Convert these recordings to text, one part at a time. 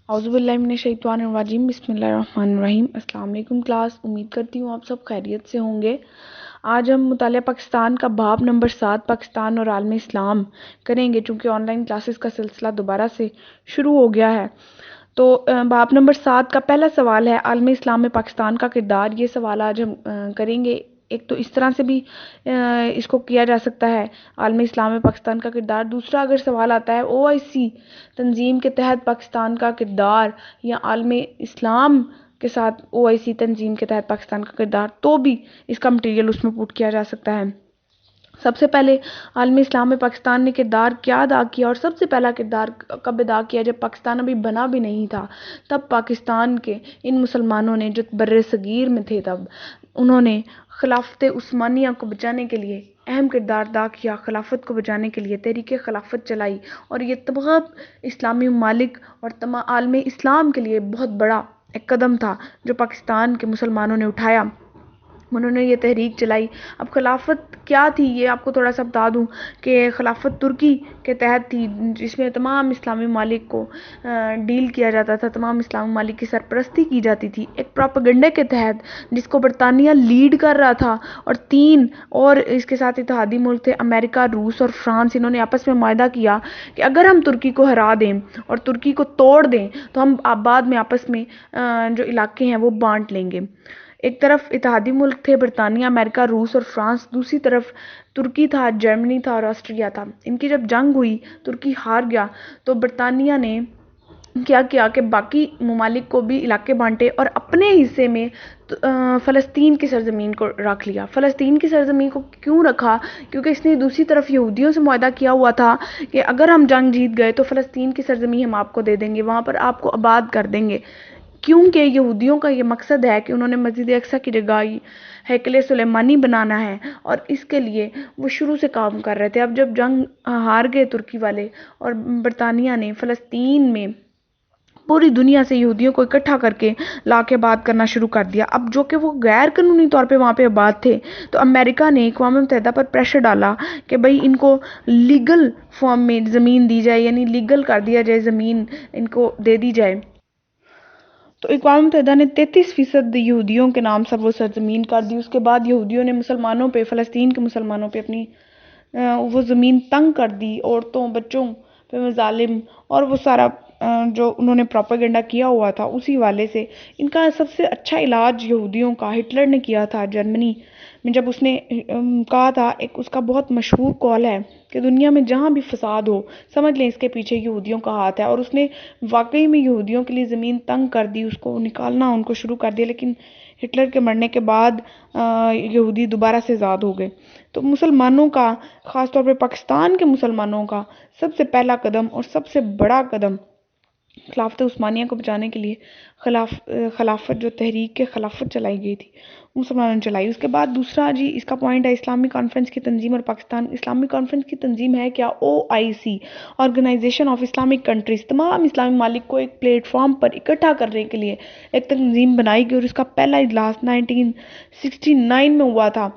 اعوذ باللہ من الشیطان الرجیم، بسم اللہ الرحمن الرحیم۔ السلام علیکم کلاس، امید کرتی ہوں آپ سب خیریت سے ہوں گے۔ آج ہم مطالعہ پاکستان کا باب نمبر 7 پاکستان اور عالم اسلام کریں گے، چونکہ آن لائن کلاسز کا سلسلہ دوبارہ سے شروع ہو گیا ہے۔ تو باب نمبر 7 کا پہلا سوال ہے عالم اسلام میں پاکستان کا کردار۔ یہ سوال آج ہم کریں گے۔ ایک تو اس طرح سے بھی اس کو کیا جا سکتا ہے، عالم اسلام میں پاکستان کا کردار۔ دوسرا اگر سوال آتا ہے OIC تنظیم کے تحت پاکستان کا کردار، یا عالم اسلام کے ساتھ OIC تنظیم کے تحت پاکستان کا کردار، تو بھی اس کا مٹیریل اس میں پوٹ کیا جا سکتا ہے۔ سب سے پہلے عالم اسلام میں پاکستان نے کردار کیا ادا کیا، اور سب سے پہلا کردار کب ادا کیا؟ جب پاکستان ابھی بنا بھی نہیں تھا، تب پاکستان کے ان مسلمانوں نے جو بر صغیر میں تھے، تب انہوں نے خلافت عثمانیہ کو بچانے کے لیے اہم کردار ادا کیا۔ خلافت کو بچانے کے لیے تحریک خلافت چلائی، اور یہ تمام اسلامی ممالک اور تمام عالم اسلام کے لیے بہت بڑا ایک قدم تھا جو پاکستان کے مسلمانوں نے اٹھایا۔ انہوں نے یہ تحریک چلائی۔ اب خلافت کیا تھی، یہ آپ کو تھوڑا سا بتا دوں کہ خلافت ترکی کے تحت تھی، جس میں تمام اسلامی ممالک کو ڈیل کیا جاتا تھا، تمام اسلامی ممالک کی سرپرستی کی جاتی تھی ایک پروپیگنڈے کے تحت، جس کو برطانیہ لیڈ کر رہا تھا، اور 3 اور اس کے ساتھ اتحادی ملک تھے، امریکہ، روس اور فرانس۔ انہوں نے آپس میں معاہدہ کیا کہ اگر ہم ترکی کو ہرا دیں اور ترکی کو توڑ دیں تو ہم بعد میں آپس میں جو علاقے ہیں وہ بانٹ لیں گے۔ ایک طرف اتحادی ملک تھے برطانیہ، امریکہ، روس اور فرانس، دوسری طرف ترکی تھا، جرمنی تھا اور آسٹریا تھا۔ ان کی جب جنگ ہوئی، ترکی ہار گیا، تو برطانیہ نے کیا کہ باقی ممالک کو بھی علاقے بانٹے اور اپنے حصے میں فلسطین کی سرزمین کو رکھ لیا۔ فلسطین کی سرزمین کو کیوں رکھا؟ کیونکہ اس نے دوسری طرف یہودیوں سے معاہدہ کیا ہوا تھا کہ اگر ہم جنگ جیت گئے تو فلسطین کی سرزمین ہم آپ کو دے دیں گے، وہاں پر آپ کو آباد کر دیں گے۔ کیونکہ یہودیوں کا یہ مقصد ہے کہ انہوں نے مسجد اقصی کی جگہ ہیکل سلیمانی بنانا ہے، اور اس کے لیے وہ شروع سے کام کر رہے تھے۔ اب جب جنگ ہار گئے ترکی والے، اور برطانیہ نے فلسطین میں پوری دنیا سے یہودیوں کو اکٹھا کر کے لا کے آباد کرنا شروع کر دیا، اب جو کہ وہ غیر قانونی طور پہ وہاں پہ آباد تھے، تو امریکہ نے اقوام متحدہ پر پریشر ڈالا کہ بھئی ان کو لیگل فارم میں زمین دی جائے، یعنی لیگل کر دیا جائے، زمین ان کو دے دی جائے۔ تو اقوام متحدہ نے 33% یہودیوں کے نام سر وہ سرزمین کر دی۔ اس کے بعد یہودیوں نے مسلمانوں پہ، فلسطین کے مسلمانوں پہ اپنی وہ زمین تنگ کر دی، عورتوں بچوں پہ مظالم اور وہ سارا جو انہوں نے پروپیگنڈا کیا ہوا تھا اسی والے سے۔ ان کا سب سے اچھا علاج یہودیوں کا ہٹلر نے کیا تھا جرمنی میں، جب اس نے کہا تھا، ایک اس کا بہت مشہور قول ہے کہ دنیا میں جہاں بھی فساد ہو، سمجھ لیں اس کے پیچھے یہودیوں کا ہاتھ ہے، اور اس نے واقعی میں یہودیوں کے لیے زمین تنگ کر دی، اس کو نکالنا ان کو شروع کر دیا۔ لیکن ہٹلر کے مرنے کے بعد یہودی دوبارہ سے آزاد ہو گئے۔ تو مسلمانوں کا، خاص طور پہ پاکستان کے مسلمانوں کا سب سے پہلا قدم اور سب سے بڑا قدم خلافت عثمانیہ کو بچانے کے لیے خلافت جو تحریک خلافت چلائی گئی تھی، مسلمانوں نے چلائی۔ اس کے بعد دوسرا جی اس کا پوائنٹ ہے اسلامی کانفرنس کی تنظیم اور پاکستان۔ اسلامی کانفرنس کی تنظیم ہے کیا؟ OIC، organization of Islamic countries. تمام اسلامی ممالک کو ایک پلیٹ فارم پر اکٹھا کرنے کے لیے ایک تنظیم بنائی گئی، اور اس کا پہلا اجلاس 1969 میں ہوا تھا،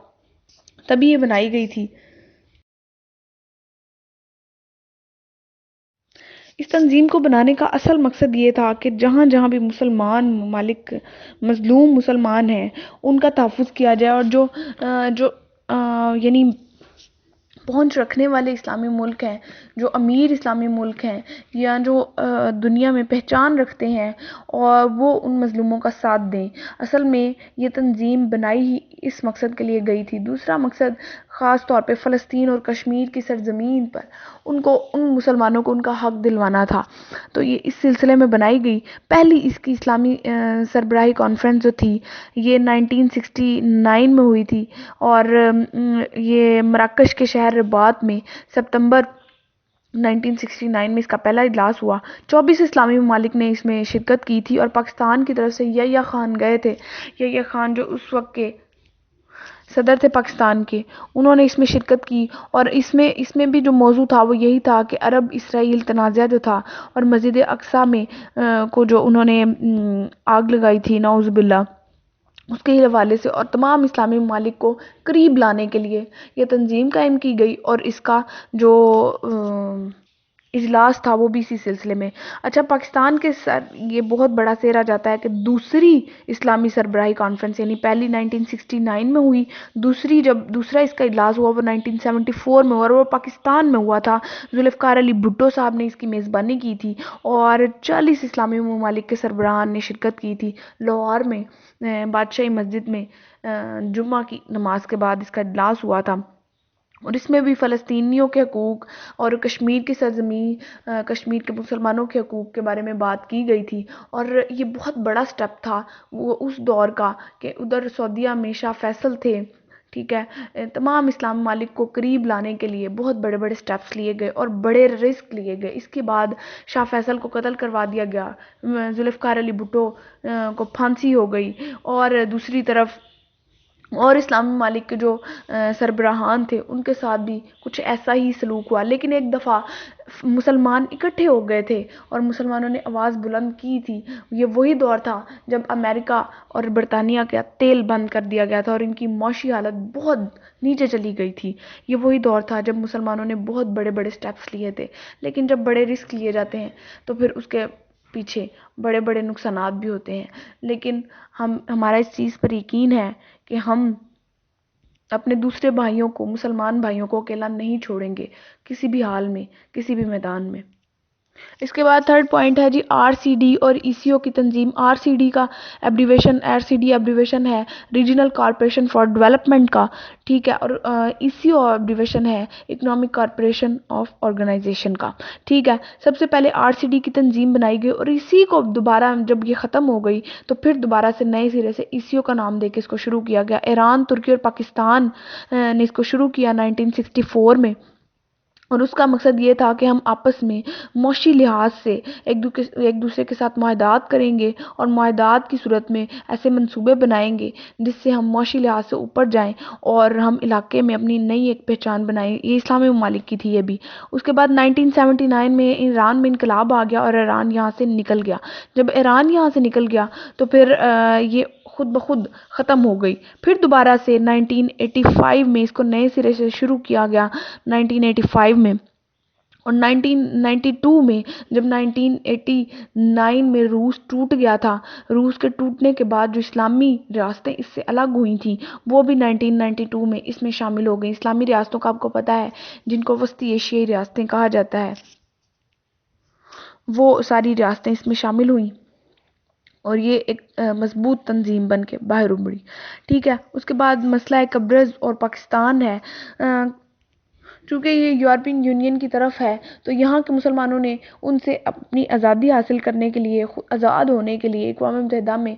تبھی یہ بنائی گئی تھی۔ اس تنظیم کو بنانے کا اصل مقصد یہ تھا کہ جہاں جہاں بھی مسلمان ممالک مظلوم مسلمان ہیں ان کا تحفظ کیا جائے، اور جو یعنی پہنچ رکھنے والے اسلامی ملک ہیں، جو امیر اسلامی ملک ہیں، یا جو دنیا میں پہچان رکھتے ہیں، اور وہ ان مظلوموں کا ساتھ دیں۔ اصل میں یہ تنظیم بنائی ہی اس مقصد کے لیے گئی تھی۔ دوسرا مقصد خاص طور پہ فلسطین اور کشمیر کی سرزمین پر ان مسلمانوں کو ان کا حق دلوانا تھا، تو یہ اس سلسلے میں بنائی گئی۔ پہلی اس کی اسلامی سربراہی کانفرنس جو تھی یہ 1969 میں ہوئی تھی، اور یہ مراکش کے شہر رباط میں ستمبر 1969 میں اس کا پہلا اجلاس ہوا۔ 24 اسلامی ممالک نے اس میں شرکت کی تھی، اور پاکستان کی طرف سے یحییٰ خان گئے تھے۔ یحییٰ خان جو اس وقت کے صدر تھے پاکستان کے، انہوں نے اس میں شرکت کی، اور اس میں بھی جو موضوع تھا وہ یہی تھا کہ عرب اسرائیل تنازع جو تھا، اور مسجد اقصی میں کو جو انہوں نے آگ لگائی تھی نعوذ باللہ، اس کے حوالے سے، اور تمام اسلامی ممالک کو قریب لانے کے لیے یہ تنظیم قائم کی گئی۔ اور اس کا جو اجلاس تھا وہ بھی اسی سلسلے میں۔ اچھا، پاکستان کے یہ بہت بڑا سہرا جاتا ہے کہ دوسری اسلامی سربراہی کانفرنس، یعنی پہلی 1969 میں ہوئی، جب دوسرا اس کا اجلاس ہوا وہ 1974 میں ہوا، اور وہ پاکستان میں ہوا تھا۔ ذوالفقار علی بھٹو صاحب نے اس کی میزبانی کی تھی اور 40 اسلامی ممالک کے سربراہان نے شرکت کی تھی۔ لاہور میں بادشاہی مسجد میں جمعہ کی نماز کے بعد اس کا اجلاس ہوا تھا، اور اس میں بھی فلسطینیوں کے حقوق اور کشمیر کی سرزمین، کشمیر کے مسلمانوں کے حقوق کے بارے میں بات کی گئی تھی۔ اور یہ بہت بڑا سٹیپ تھا وہ اس دور کا کہ ادھر سعودیہ میں شاہ فیصل تھے، ٹھیک ہے، تمام اسلام ممالک کو قریب لانے کے لیے بہت بڑے بڑے سٹیپس لیے گئے اور بڑے رسک لیے گئے۔ اس کے بعد شاہ فیصل کو قتل کروا دیا گیا، ذوالفقار علی بھٹو کو پھانسی ہو گئی، اور دوسری طرف اور اسلامی ممالک کے جو سربراہان تھے ان کے ساتھ بھی کچھ ایسا ہی سلوک ہوا۔ لیکن ایک دفعہ مسلمان اکٹھے ہو گئے تھے اور مسلمانوں نے آواز بلند کی تھی۔ یہ وہی دور تھا جب امریکہ اور برطانیہ کا تیل بند کر دیا گیا تھا اور ان کی معاشی حالت بہت نیچے چلی گئی تھی۔ یہ وہی دور تھا جب مسلمانوں نے بہت بڑے بڑے سٹیپس لیے تھے، لیکن جب بڑے رسک لیے جاتے ہیں تو پھر اس کے پیچھے بڑے بڑے نقصانات بھی ہوتے ہیں۔ لیکن ہمارا اس چیز پر یقین ہے کہ ہم اپنے دوسرے بھائیوں کو، مسلمان بھائیوں کو اکیلا نہیں چھوڑیں گے کسی بھی حال میں، کسی بھی میدان میں۔ اس کے بعد تھرڈ پوائنٹ ہے جی آر سی ڈی اور ای سی او کی تنظیم۔ آر سی ڈی ایبریویشن ہے ریجنل کارپوریشن فار ڈیولپمنٹ کا، ٹھیک ہے، اور ای سی او ایبریویشن ہے اکنامک کارپوریشن آف آرگنائزیشن کا، ٹھیک ہے۔ سب سے پہلے آر سی ڈی کی تنظیم بنائی گئی اور اسی کو دوبارہ جب یہ ختم ہو گئی تو پھر دوبارہ سے نئے سرے سے ای سی او کا نام دے کے اس کو شروع کیا گیا۔ ایران، ترکی اور پاکستان نے اس کو شروع کیا 1964 میں، اور اس کا مقصد یہ تھا کہ ہم آپس میں معاشی لحاظ سے ایک دوسرے کے ساتھ معاہدات کریں گے اور معاہدات کی صورت میں ایسے منصوبے بنائیں گے جس سے ہم معاشی لحاظ سے اوپر جائیں اور ہم علاقے میں اپنی نئی ایک پہچان بنائیں۔ یہ اسلامی ممالک کی تھی یہ بھی۔ اس کے بعد 1979 میں ایران میں انقلاب آ گیا اور ایران یہاں سے نکل گیا۔ جب ایران یہاں سے نکل گیا تو پھر یہ خود بخود ختم ہو گئی۔ پھر دوبارہ سے 1985 میں اس کو نئے سرے سے شروع کیا گیا، 1985 میں، اور 1992 میں جب 1989 میں روس ٹوٹ گیا تھا، روس کے ٹوٹنے کے بعد جو اسلامی ریاستیں اس سے الگ ہوئی تھیں وہ بھی 1992 میں اس میں شامل ہو گئی۔ اسلامی ریاستوں کا آپ کو پتہ ہے جن کو وسطی ایشیائی ریاستیں کہا جاتا ہے، وہ ساری ریاستیں اس میں شامل ہوئیں اور یہ ایک مضبوط تنظیم بن کے باہر ابھری، ٹھیک ہے۔ اس کے بعد مسئلہ قبرص اور پاکستان ہے۔ چونکہ یہ یورپین یونین کی طرف ہے تو یہاں کے مسلمانوں نے ان سے اپنی آزادی حاصل کرنے کے لیے، آزاد ہونے کے لیے اقوام متحدہ میں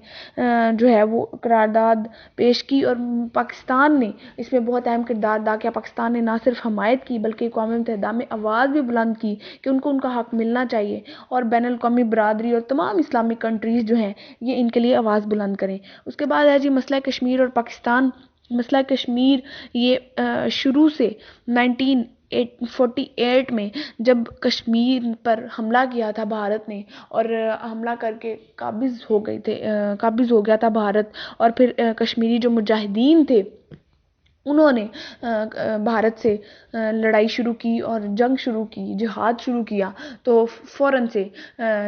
جو ہے وہ قرارداد پیش کی، اور پاکستان نے اس میں بہت اہم کردار ادا کیا۔ پاکستان نے نہ صرف حمایت کی بلکہ اقوام متحدہ میں آواز بھی بلند کی کہ ان کو ان کا حق ملنا چاہیے، اور بین الاقوامی برادری اور تمام اسلامک کنٹریز جو ہیں یہ ان کے لیے آواز بلند کریں۔ اس کے بعد ہے جی مسئلہ کشمیر اور پاکستان۔ مسئلہ کشمیر یہ شروع سے 1948 میں جب کشمیر پر حملہ کیا تھا بھارت نے، اور حملہ کر کے قابض ہو گیا تھا بھارت، اور پھر کشمیری جو مجاہدین تھے انہوں نے بھارت سے لڑائی شروع کی اور جنگ شروع کی، جہاد شروع کیا، تو فوراً سے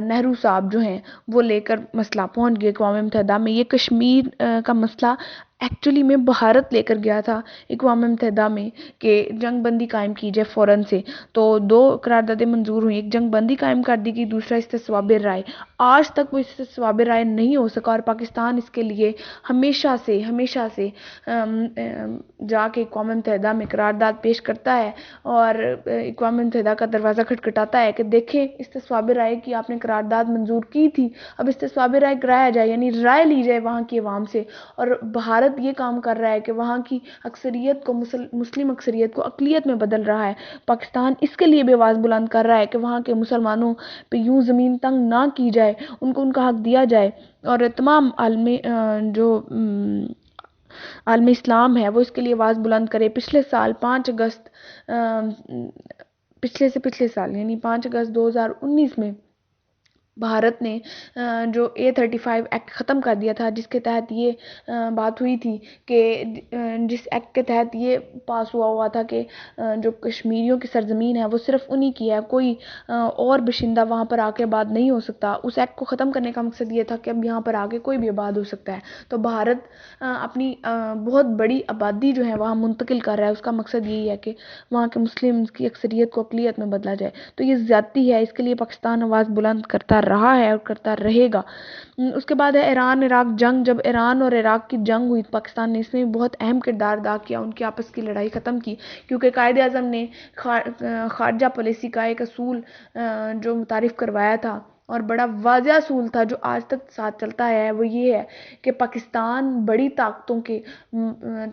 نہرو صاحب جو ہیں وہ لے کر مسئلہ پہنچ گئے اقوام متحدہ میں۔ یہ کشمیر کا مسئلہ ایکچولی میں بھارت لے کر گیا تھا اقوام متحدہ میں کہ جنگ بندی قائم کی جائے فوراً سے، تو 2 قراردادیں منظور ہوئیں، ایک جنگ بندی قائم کر دی گئی، دوسرا استصواب رائے۔ آج تک وہ استصواب رائے نہیں ہو سکا، اور پاکستان اس کے لیے ہمیشہ سے جا کے اقوام متحدہ میں قرارداد پیش کرتا ہے اور اقوام متحدہ کا دروازہ کھٹکھٹاتا ہے کہ دیکھیں استصواب رائے کی آپ نے قرارداد منظور کی تھی، اب استصواب رائے کرایا جائے، یعنی رائے لی جائے وہاں کی عوام سے۔ اور بھارت یہ کام کر رہا ہے کہ وہاں کی اکثریت کو، مسلم اکثریت کو اقلیت میں بدل رہا ہے۔ پاکستان اس کے لیے بھی آواز بلند کر رہا ہے کہ وہاں کے مسلمانوں پہ یوں زمین تنگ نہ کی جائے، ان کو ان کا حق دیا جائے، اور تمام عالم اسلام ہے وہ اس کے لیے آواز بلند کرے۔ پچھلے سال 5 اگست پچھلے سال یعنی 5 اگست 2019 میں بھارت نے جو A35 ایکٹ ختم کر دیا تھا، جس کے تحت یہ بات ہوئی تھی کہ جس ایکٹ کے تحت یہ پاس ہوا تھا کہ جو کشمیریوں کی سرزمین ہے وہ صرف انہی کی ہے، کوئی اور باشندہ وہاں پر آ کے آباد نہیں ہو سکتا۔ اس ایکٹ کو ختم کرنے کا مقصد یہ تھا کہ اب یہاں پر آ کے کوئی بھی آباد ہو سکتا ہے۔ تو بھارت اپنی بہت بڑی آبادی جو ہے وہاں منتقل کر رہا ہے، اس کا مقصد یہی ہے کہ وہاں کے مسلم کی اکثریت کو اقلیت میں بدلا جائے۔ تو یہ زیادتی ہے، اس کے لیے پاکستان آواز بلند کرتا رہا ہے اور کرتا رہے گا۔ اس کے بعد ہے ایران عراق جنگ۔ جب ایران اور عراق کی جنگ ہوئی، پاکستان نے اس میں بہت اہم کردار ادا کیا، ان کی آپس کی لڑائی ختم کی، کیونکہ قائد اعظم نے خارجہ پالیسی کا ایک اصول جو متعارف کروایا تھا اور بڑا واضح اصول تھا جو آج تک ساتھ چلتا ہے، وہ یہ ہے کہ پاکستان بڑی طاقتوں کے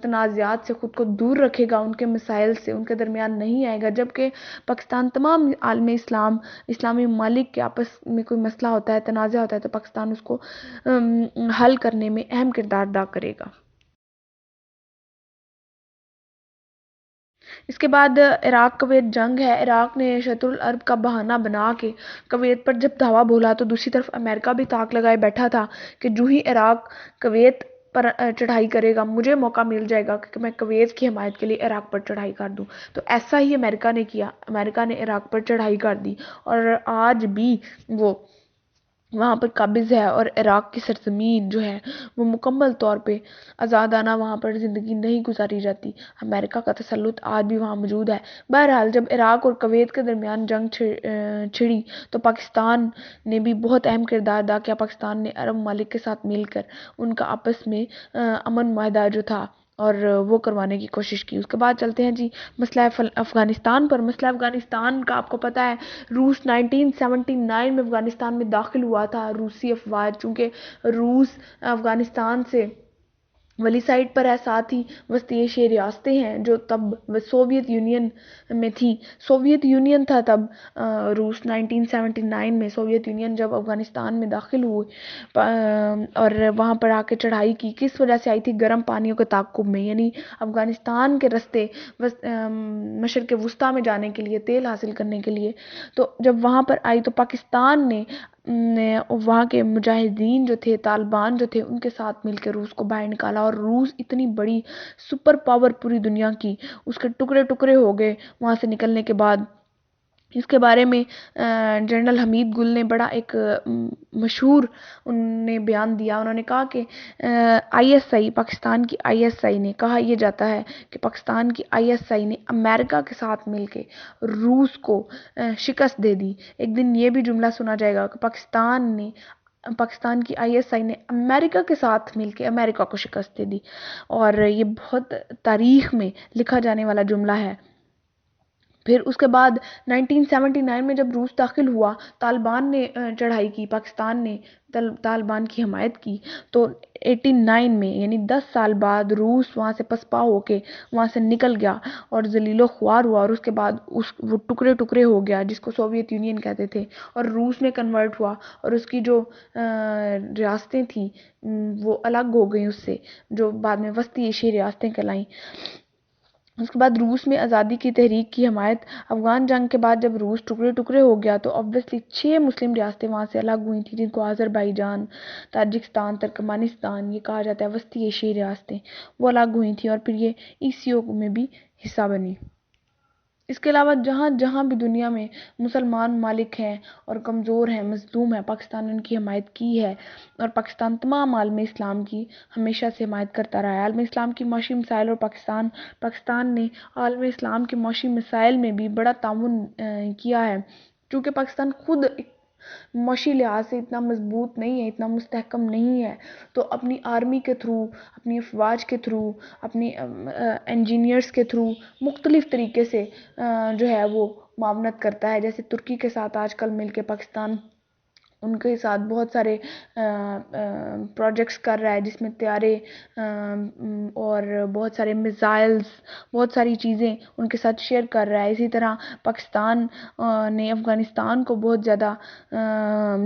تنازعات سے خود کو دور رکھے گا، ان کے مسائل سے ان کے درمیان نہیں آئے گا، جبکہ پاکستان تمام عالم اسلامی ممالک کے آپس میں کوئی مسئلہ ہوتا ہے، تنازع ہوتا ہے، تو پاکستان اس کو حل کرنے میں اہم کردار ادا کرے گا۔ اس کے بعد عراق کویت جنگ ہے۔ عراق نے شط العرب کا بہانہ بنا کے کویت پر جب دھاوا بولا تو دوسری طرف امریکہ بھی طاق لگائے بیٹھا تھا کہ جو ہی عراق کویت پر چڑھائی کرے گا مجھے موقع مل جائے گا کہ میں کویت کی حمایت کے لیے عراق پر چڑھائی کر دوں۔ تو ایسا ہی امریکہ نے کیا، امریکہ نے عراق پر چڑھائی کر دی اور آج بھی وہ وہاں پر قابض ہے، اور عراق کی سرزمین جو ہے وہ مکمل طور پہ آزادانہ وہاں پر زندگی نہیں گزاری جاتی، امریکہ کا تسلط آج بھی وہاں موجود ہے۔ بہرحال جب عراق اور کویت کے درمیان جنگ چھڑی تو پاکستان نے بھی بہت اہم کردار ادا کیا۔ پاکستان نے عرب ممالک کے ساتھ مل کر ان کا آپس میں امن معاہدہ جو تھا اور وہ کروانے کی کوشش کی۔ اس کے بعد چلتے ہیں جی مسئلہ افغانستان پر۔ مسئلہ افغانستان کا آپ کو پتہ ہے، روس 1979 میں افغانستان میں داخل ہوا تھا، روسی افواج، چونکہ روس افغانستان سے ولی سائڈ پر ہے، ساتھ ہی وسطی ایشیائی ریاستیں ہیں جو تب سوویت یونین میں تھی، سوویت یونین تھا تب۔ روس 1979 میں سوویت یونین جب افغانستان میں داخل ہوئے اور وہاں پر آ کے چڑھائی کی، کس وجہ سے آئی تھی؟ گرم پانیوں کے تعاقب میں، یعنی افغانستان کے رستے مشرق وسطیٰ میں جانے کے لیے، تیل حاصل کرنے کے لیے۔ تو جب وہاں پر آئی تو پاکستان نے وہاں کے مجاہدین جو تھے، طالبان جو تھے، ان کے ساتھ مل کے روس کو باہر نکالا، اور روس اتنی بڑی سپر پاور پوری دنیا کی، اس کے ٹکڑے ٹکڑے ہو گئے وہاں سے نکلنے کے بعد۔ اس کے بارے میں جنرل حمید گل نے بڑا ایک مشہور نے بیان دیا، انہوں نے کہا کہ ISI پاکستان کی ISI نے کہا، یہ جاتا ہے کہ پاکستان کی ISI نے امریکہ کے ساتھ مل کے روس کو شکست دے دی۔ ایک دن یہ بھی جملہ سنا جائے گا کہ پاکستان کی ISI نے امریکہ کے ساتھ مل کے امریکہ کو شکست دے دی، اور یہ بہت تاریخ میں لکھا جانے والا جملہ ہے۔ پھر اس کے بعد 1979 میں جب روس داخل ہوا، طالبان نے چڑھائی کی، پاکستان نے طالبان کی حمایت کی، تو 89 میں یعنی 10 سال بعد روس وہاں سے پسپا ہو کے وہاں سے نکل گیا اور ذلیل و خوار ہوا، اور اس کے بعد وہ ٹکڑے ٹکڑے ہو گیا جس کو سوویت یونین کہتے تھے، اور روس میں کنورٹ ہوا، اور اس کی جو ریاستیں تھیں وہ الگ ہو گئیں اس سے، جو بعد میں وسطی ایشیائی ریاستیں کہلائیں۔ اس کے بعد روس میں آزادی کی تحریک کی حمایت۔ افغان جنگ کے بعد جب روس ٹکڑے ٹکڑے ہو گیا تو obviously 6 مسلم ریاستیں وہاں سے الگ ہوئی تھیں، جن کو آذربائیجان، تاجکستان، ترکمانستان یہ کہا جاتا ہے، وسطی ایشیائی ریاستیں وہ الگ ہوئی تھیں، اور پھر یہ ECO میں بھی حصہ بنی۔ اس کے علاوہ جہاں جہاں بھی دنیا میں مسلمان ممالک ہیں اور کمزور ہیں، مظلوم ہیں، پاکستان نے ان کی حمایت کی ہے، اور پاکستان تمام عالم اسلام کی ہمیشہ سے حمایت کرتا رہا ہے۔ عالم اسلام کی معاشی مسائل اور پاکستان نے عالم اسلام کے معاشی مسائل میں بھی بڑا تعاون کیا ہے، چونکہ پاکستان خود معاشی لحاظ سے اتنا مضبوط نہیں ہے، اتنا مستحکم نہیں ہے، تو اپنی آرمی کے تھرو، اپنی افواج کے تھرو، اپنی انجینئرز کے تھرو مختلف طریقے سے جو ہے وہ معاونت کرتا ہے، جیسے ترکی کے ساتھ آج کل مل کے پاکستان ان کے ساتھ بہت سارے پروجیکٹس کر رہا ہے، جس میں طیارے اور بہت سارے میزائلز، بہت ساری چیزیں ان کے ساتھ شیئر کر رہا ہے۔ اسی طرح پاکستان نے افغانستان کو بہت زیادہ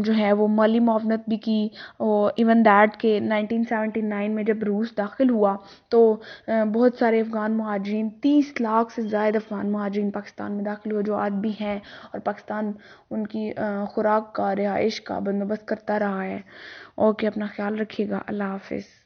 جو ہے وہ مالی معاونت بھی کی، ایون دیٹ کہ 1979 میں جب روس داخل ہوا تو بہت سارے افغان مہاجرین، 30 لاکھ سے زائد افغان مہاجرین پاکستان میں داخل ہوئے جو آج بھی ہیں، اور پاکستان ان کی خوراک کا، رہائش کا بندوبست کرتا رہا ہے۔ اوکے، اپنا خیال رکھیے گا، اللہ حافظ۔